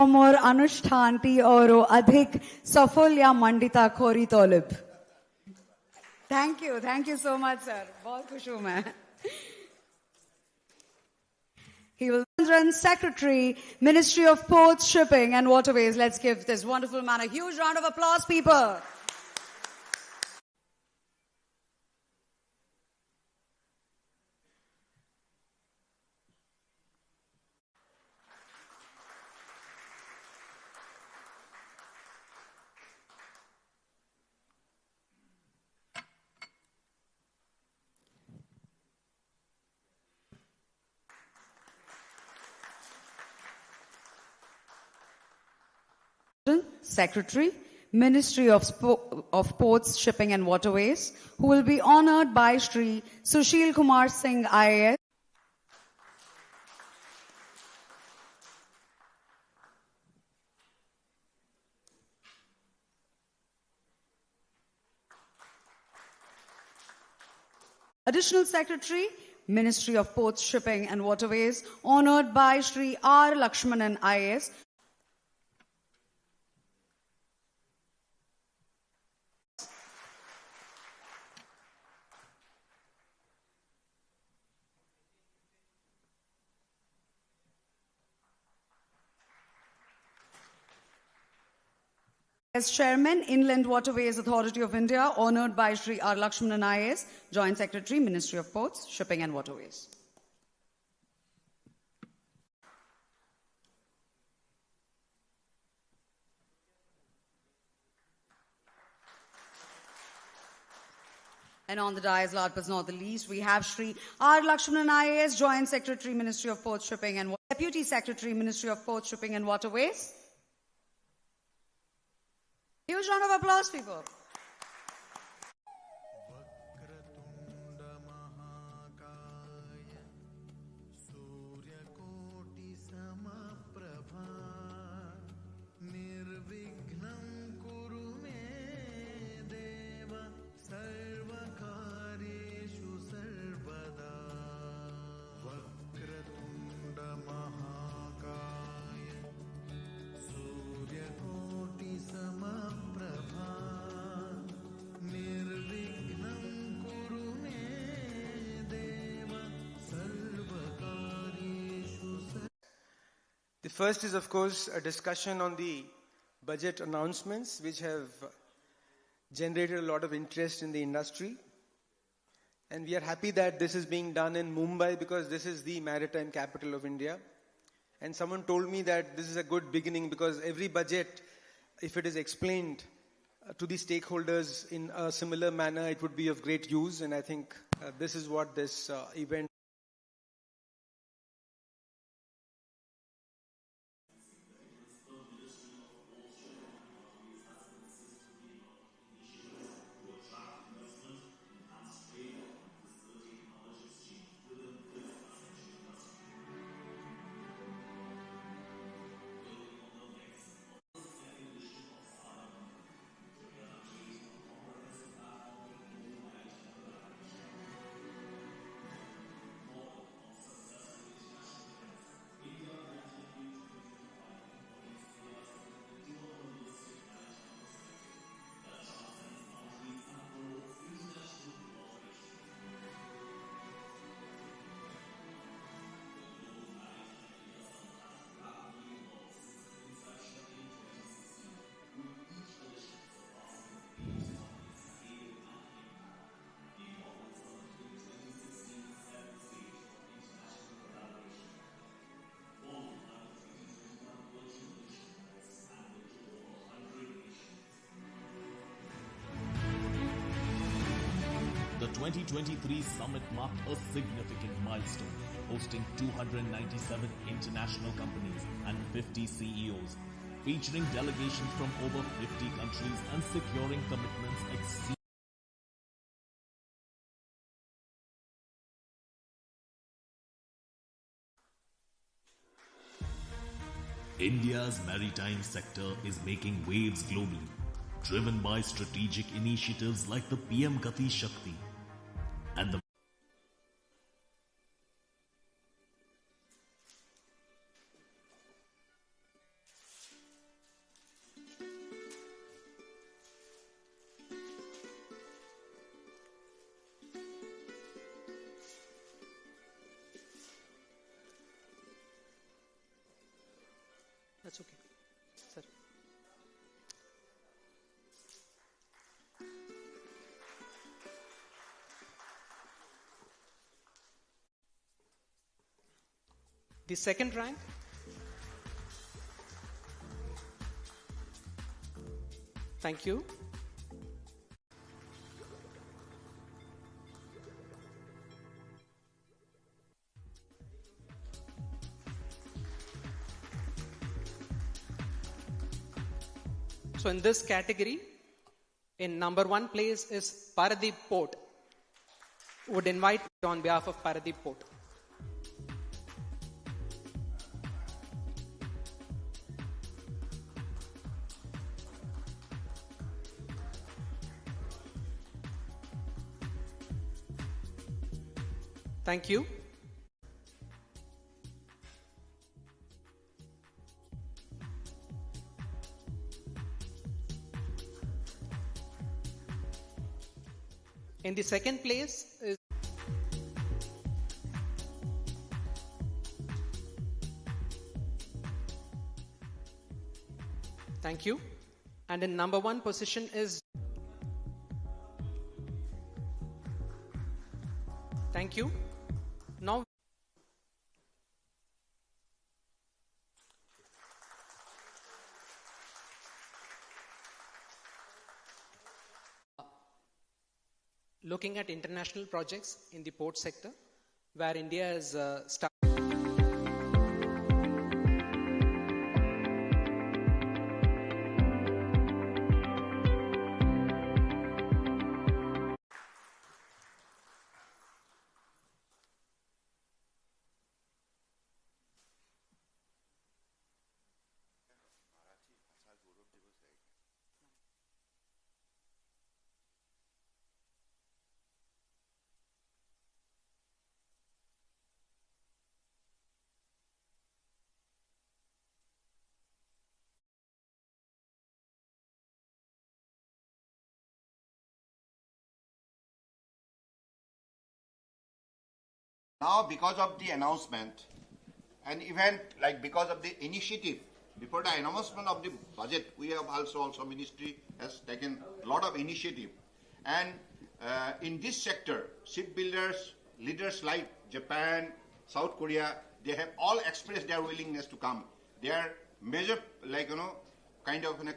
और अनुष्ठानटी और अधिक सफल या मंडिता खोरी तोलिब. Thank you so much, sir. बहुत खुश हूँ मैं. He will run Secretary, Ministry of Ports, Shipping and Waterways. Let's give this wonderful man a huge round of applause, people. Secretary, Ministry of Ports, Shipping and Waterways, who will be honored by Shri Sushil Kumar Singh IAS. Additional Secretary, Ministry of Ports, Shipping and Waterways, honored by Shri R. Lakshmanan IAS. As Chairman, Inland Waterways Authority of India, honored by Shri R. Lakshmanan IAS, Joint Secretary, Ministry of Ports, Shipping and Waterways. And on the dais, last but not the least, we have Shri R. Lakshmanan IAS, Joint Secretary, Ministry of Ports, Shipping and Deputy Secretary, Ministry of Ports, Shipping and Waterways. Huge round of applause, people. The first is, of course, a discussion on the budget announcements, which have generated a lot of interest in the industry. And we are happy that this is being done in Mumbai because this is the maritime capital of India. And someone told me that this is a good beginning because every budget, if it is explained to the stakeholders in a similar manner, it would be of great use. And I think this is what this event. The 2023 summit marked a significant milestone, hosting 297 international companies and 50 CEOs, featuring delegations from over 50 countries and securing commitments exceeding India's maritime sector is making waves globally, driven by strategic initiatives like the PM Gati Shakti and the That's okay. Sir. The second rank, thank you. So in this category, in number 1 place is Paradeep Port. Would invite on behalf of Paradeep Port. Thank you. In the second place is thank you. And in number 1 position is thank you. Now looking at international projects in the port sector, where India is started. Now, because of the announcement, and even like because of the initiative, before the announcement of the budget, we have also ministry has taken a lot of initiative. And in this sector, shipbuilders, leaders like Japan, South Korea, they have all expressed their willingness to come. Their major,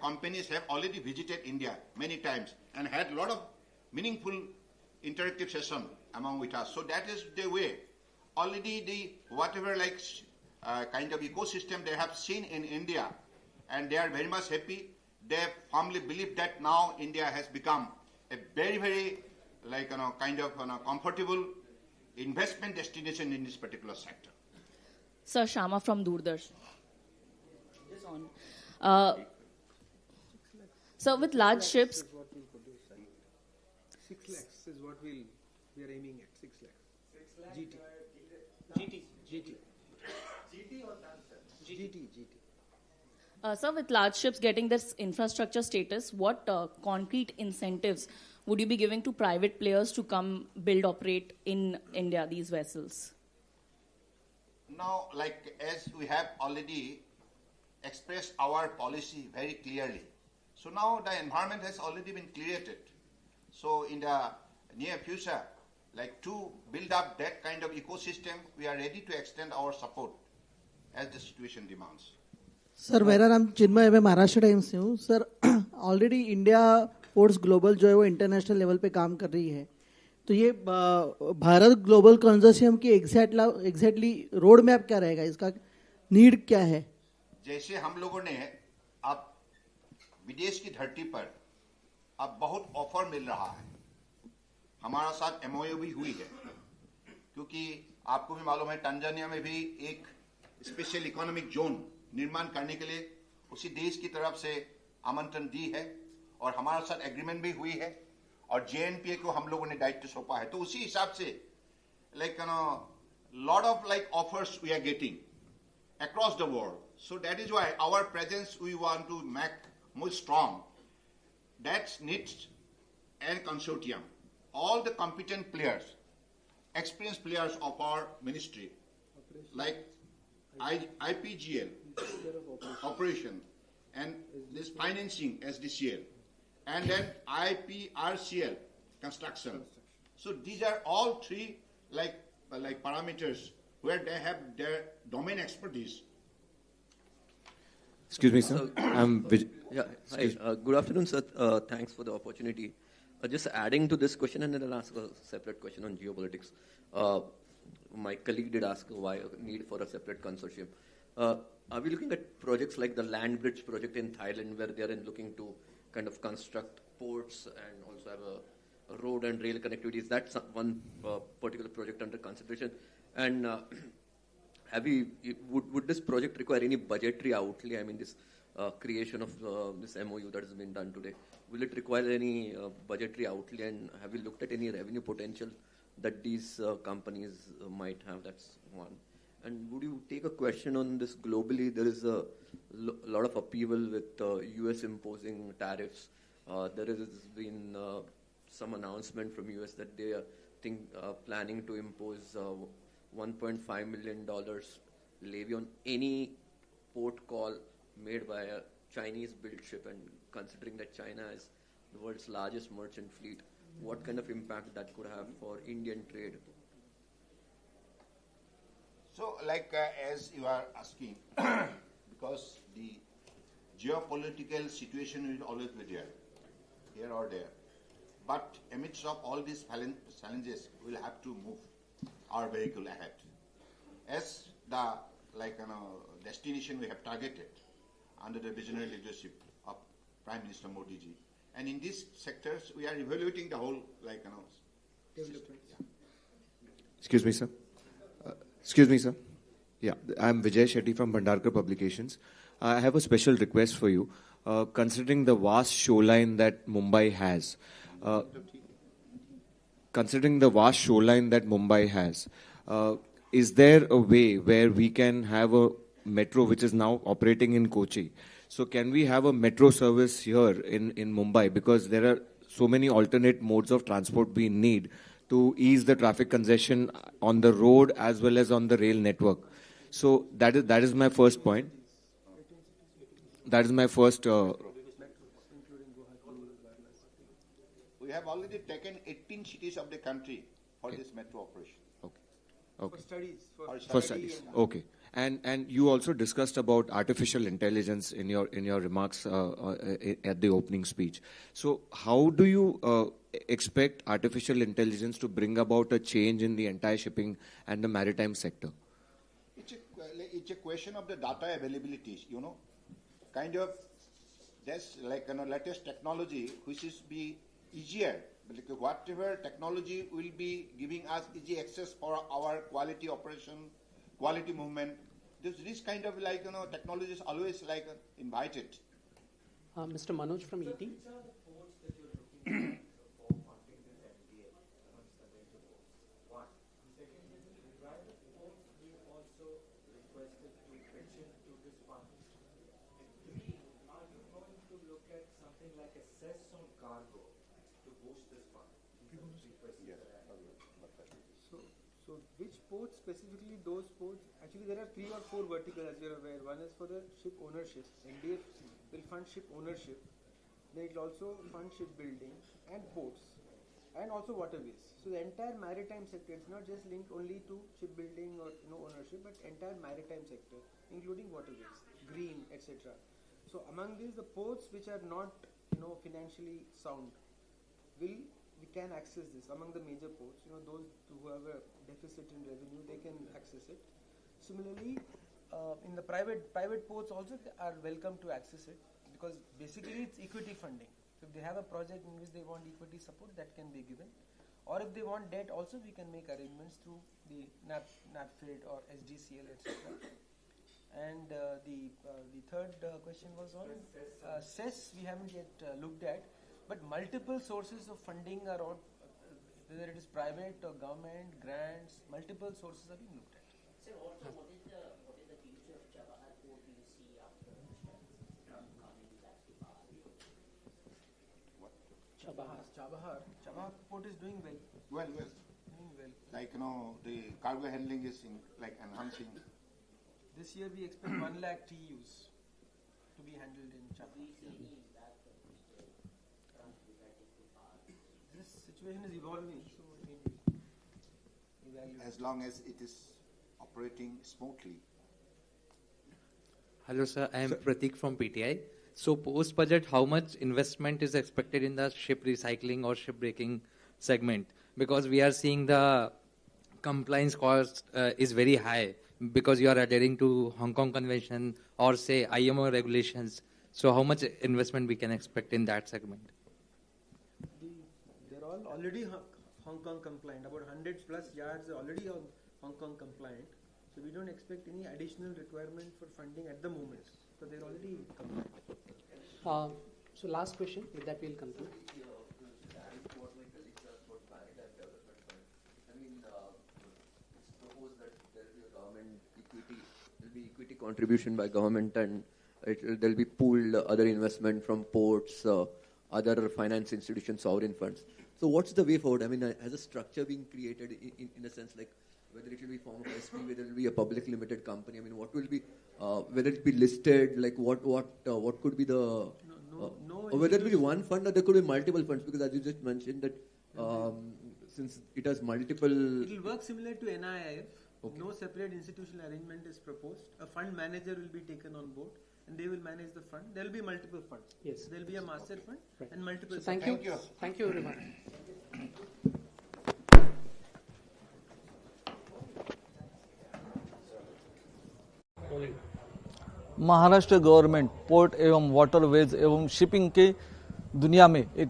companies have already visited India many times and had a lot of meaningful interactive session among with us. So that is the way. Already the whatever kind of ecosystem they have seen in India, and they are very much happy. They firmly believe that now India has become a very, very comfortable investment destination in this particular sector. Sir, Shama from Doordarshan. So with large ships, 6 lakhs is what we are aiming at. 6 lakhs. GT. sir, with large ships getting this infrastructure status, what concrete incentives would you be giving to private players to come build, operate in India, these vessels? Now, as we have already expressed our policy very clearly, so now the environment has already been created. So in the near future, to build up that kind of ecosystem, we are ready to extend our support as the situation demands. Sir मेरा नाम चिन्मय है, मैं Maharashtra times से हूँ. Sir already India ports global जो है वो international level पे काम कर रही है, तो ये भारत ग्लोबल कंसोर्शियम की एग्जैक्टली रोड मैप क्या रहेगा, इसका नीड क्या है? जैसे हम लोगों ने अब विदेश की धरती पर अब बहुत ऑफर मिल रहा है, हमारा साथ एमओयू भी हुई है, क्योंकि आपको भी मालूम है तंजानिया में भी एक स्पेशल इकोनॉमिक जोन निर्माण करने के लिए उसी देश की तरफ से आमंत्रण दी है, और हमारा साथ एग्रीमेंट भी हुई है, और जेएनपीए को हम लोगों ने दायित्व सौंपा है. तो उसी हिसाब से lot of offers we are getting across the world. So that is why our presence we want to make more strong. That needs a consortium. All the competent players, experienced players of our ministry, like IPGL, operation, and this financing SDCL, and then IPRCL construction. So these are all three like parameters where they have their domain expertise. Excuse me, sir. Yeah. Hi. Good afternoon, sir. Thanks for the opportunity. Just adding to this question, and then I'll ask a separate question on geopolitics. My colleague did ask why a need for a separate consortium. Are we looking at projects like the land bridge project in Thailand, where they are looking to kind of construct ports and also have a road and rail connectivity? Is that one particular project under consideration? And would this project require any budgetary outlay? I mean, this creation of this MOU that has been done today, will it require any budgetary outlay? And have you looked at any revenue potential that these companies might have? That's one. And would you take a question on this globally? There is a lot of upheaval with US imposing tariffs. There has been some announcement from US that they are planning to impose $1.5 million levy on any port call made by a Chinese-built ship. And considering that China is the world's largest merchant fleet, what kind of impact that could have for Indian trade? So, as you are asking, because the geopolitical situation will always be there, here or there. But amidst of all these challenges, we'll have to move our vehicle ahead. As the destination we have targeted under the visionary leadership of Prime Minister Modi ji, and in these sectors we are evaluating the whole development. Excuse me, sir. Excuse me, sir. Yeah, I'm Vijay Shetty from Bhandarkar Publications. I have a special request for you. Considering the vast shoreline that Mumbai has, is there a way where we can have a metro which is now operating in Kochi? So can we have a metro service here in Mumbai? Because there are so many alternate modes of transport we need to ease the traffic congestion on the road as well as on the rail network. So that is my first point. That is my first. We have already taken 18 cities of the country for this metro operation. Okay. For studies. Okay. And you also discussed about artificial intelligence in your remarks at the opening speech. So how do you expect artificial intelligence to bring about a change in the entire shipping and the maritime sector? It's a question of the data availability, kind of there's latest technology which is be easier. Whatever technology will be giving us easy access for our quality operation, quality movement. This kind of technology is always invited. Mr. Manoj from ET. So which ports specifically, those ports, actually there are 3 or 4 verticals as you're aware. One is for the ship ownership. NDF will fund ship ownership. Then it will also fund shipbuilding and ports and also waterways. So the entire maritime sector, it's not just linked only to shipbuilding or ownership, but entire maritime sector, including waterways, green, etc. So among these, the ports which are not financially sound we can access this. Among the major ports, those who have a deficit in revenue, they can access it. Similarly, in the private ports also are welcome to access it, because basically it's equity funding. So if they have a project in which they want equity support, that can be given. Or if they want debt also, we can make arrangements through the NAPFID or SDCL, etc. And the third question was on CES. We haven't yet looked at. But multiple sources of funding are on, whether it is private or government, grants, multiple sources are being looked at. Sir, also what is the future of Chabahar port do you see after coming back to Bahar? Chabahar port is doing well. Well. Doing well. The cargo handling is enhancing. This year we expect 1 lakh TEUs to be handled in China. This situation is evolving, so maybe evaluate. As long as it is operating smoothly. Hello, sir. I am Pratik from PTI. So, post budget, how much investment is expected in the ship recycling or ship breaking segment? Because we are seeing the compliance cost is very high because you are adhering to Hong Kong Convention or say IMO regulations. So, how much investment we can expect in that segment? They're all already Hong Kong compliant. About 100 plus yards are already Hong Kong compliant. So we don't expect any additional requirement for funding at the moment. So they're already compliant. So last question, with that we'll conclude. Equity contribution by government, and there'll be pooled other investment from ports, other finance institutions, sovereign funds. So what's the way forward? I mean, has a structure being created in a sense, like whether it will be form of SP, whether it will be a public limited company? I mean, what will be, whether it be listed, like what could be the, or whether it will be one fund or there could be multiple funds? Because as you just mentioned that since it has multiple... It will work similar to NIIF. Okay. No separate institutional arrangement is proposed. A fund manager will be taken on board and they will manage the fund. There will be multiple funds. Yes. There will be a master fund and multiple. So thank you. Thank you very much. Maharashtra government port एवं waterways एवं shipping के दुनिया में एक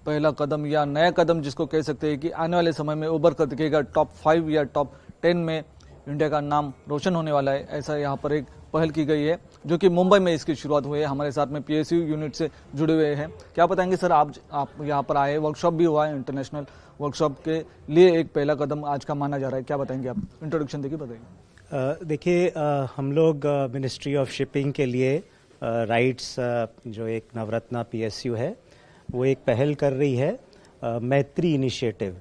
पहला कदम या नया कदम जिसको कह सकते हैं कि आने वाले समय में उभर कर दिखेगा टॉप 5 या टॉप 10 में इंडिया का नाम रोशन होने वाला है। ऐसा यहाँ पर एक पहल की गई है जो कि मुंबई में इसकी शुरुआत हुई है। हमारे साथ में PSU यूनिट से जुड़े हुए हैं। क्या बताएंगे सर, आप यहाँ पर आए, वर्कशॉप भी हुआ है, इंटरनेशनल वर्कशॉप के लिए एक पहला कदम आज का माना जा रहा है, क्या बताएंगे आप? इंट्रोडक्शन देखिए, बताइए। देखिए, हम लोग मिनिस्ट्री ऑफ शिपिंग के लिए राइट्स जो एक नवरत्ना PSU है वो एक पहल कर रही है मैत्री इनिशिएटिव।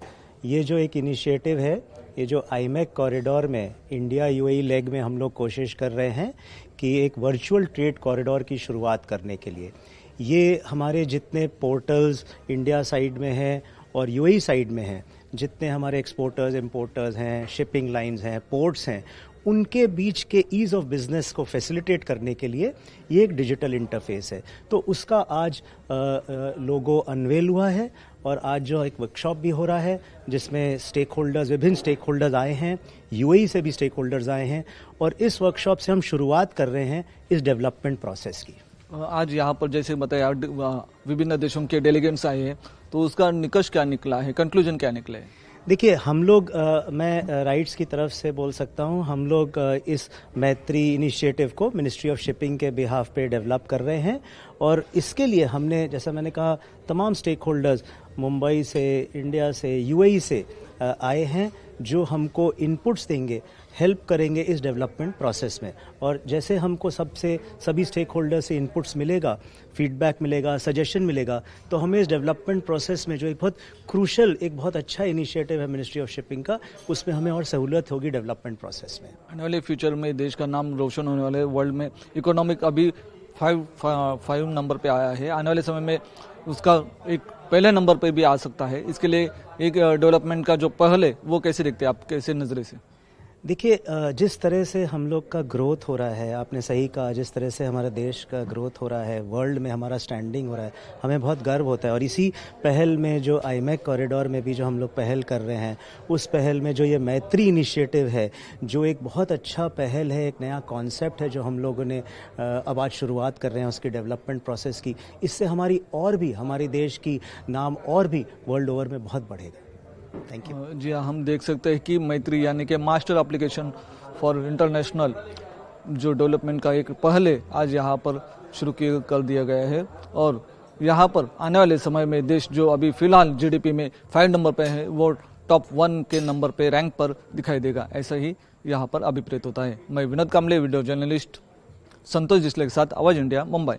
ये जो एक इनिशिएटिव है, ये जो IMEC कॉरिडोर में इंडिया UAE लेग में हम लोग कोशिश कर रहे हैं कि एक वर्चुअल ट्रेड कॉरिडोर की शुरुआत करने के लिए ये हमारे जितने पोर्टल्स इंडिया साइड में हैं और UAE साइड में हैं, जितने हमारे एक्सपोर्टर्स इंपोर्टर्स हैं, शिपिंग लाइंस हैं, पोर्ट्स हैं, उनके बीच के ईज़ ऑफ बिजनेस को फैसिलिटेट करने के लिए ये एक डिजिटल इंटरफेस है। तो उसका आज लोगो अनवेल हुआ है और आज जो एक वर्कशॉप भी हो रहा है जिसमें विभिन्न स्टेक होल्डर्स आए हैं, UAE से भी स्टेक होल्डर्स आए हैं और इस वर्कशॉप से हम शुरुआत कर रहे हैं इस डेवलपमेंट प्रोसेस की। आज यहाँ पर जैसे बताया विभिन्न देशों के डेलीगेट्स आए हैं, तो उसका निष्कर्ष क्या निकला है, कंक्लूजन क्या निकला है? देखिए, हम लोग मैं राइट्स की तरफ से बोल सकता हूं, हम लोग इस मैत्री इनिशिएटिव को मिनिस्ट्री ऑफ शिपिंग के बिहाफ पे डेवलप कर रहे हैं और इसके लिए हमने, जैसा मैंने कहा, तमाम स्टेक होल्डर्स मुंबई से, इंडिया से, UAE से आए हैं जो हमको इनपुट्स देंगे, हेल्प करेंगे इस डेवलपमेंट प्रोसेस में। और जैसे हमको सभी स्टेक होल्डर से इनपुट्स मिलेगा, फीडबैक मिलेगा, सजेशन मिलेगा, तो हमें इस डेवलपमेंट प्रोसेस में जो एक बहुत क्रूशल, एक बहुत अच्छा इनिशिएटिव है मिनिस्ट्री ऑफ शिपिंग का, उसमें हमें और सहूलियत होगी डेवलपमेंट प्रोसेस में। आने वाले फ्यूचर में देश का नाम रोशन होने वाले, वर्ल्ड में इकोनॉमिक अभी 5 नंबर पे आया है, आने वाले समय में उसका एक पहले नंबर पे भी आ सकता है। इसके लिए एक डेवलपमेंट का जो पहल है वो कैसे देखते हैं आप, कैसे नजरे से? देखिए, जिस तरह से हम लोग का ग्रोथ हो रहा है, आपने सही कहा, जिस तरह से हमारे देश का ग्रोथ हो रहा है, वर्ल्ड में हमारा स्टैंडिंग हो रहा है, हमें बहुत गर्व होता है। और इसी पहल में जो IMEC कॉरिडोर में भी जो हम लोग पहल कर रहे हैं, उस पहल में जो ये मैत्री इनिशिएटिव है, जो एक बहुत अच्छा पहल है, एक नया कॉन्सेप्ट है जो हम लोगों ने अब आज शुरुआत कर रहे हैं उसकी डेवलपमेंट प्रोसेस की, इससे हमारे देश की नाम और भी वर्ल्ड ओवर में बहुत बढ़ेगा। Thank you. जी हाँ, हम देख सकते हैं कि मैत्री यानी कि मास्टर एप्लीकेशन फॉर इंटरनेशनल जो डेवलपमेंट का एक पहले आज यहाँ पर शुरू कर दिया गया है और यहाँ पर आने वाले समय में देश जो अभी फिलहाल GDP में 5 नंबर पे है वो टॉप 1 के नंबर पे रैंक पर दिखाई देगा, ऐसा ही यहाँ पर अभिप्रेत होता है। मैं विनोद कामले, वीडियो जर्नलिस्ट संतोष जिसले के साथ आवाज इंडिया, मुंबई।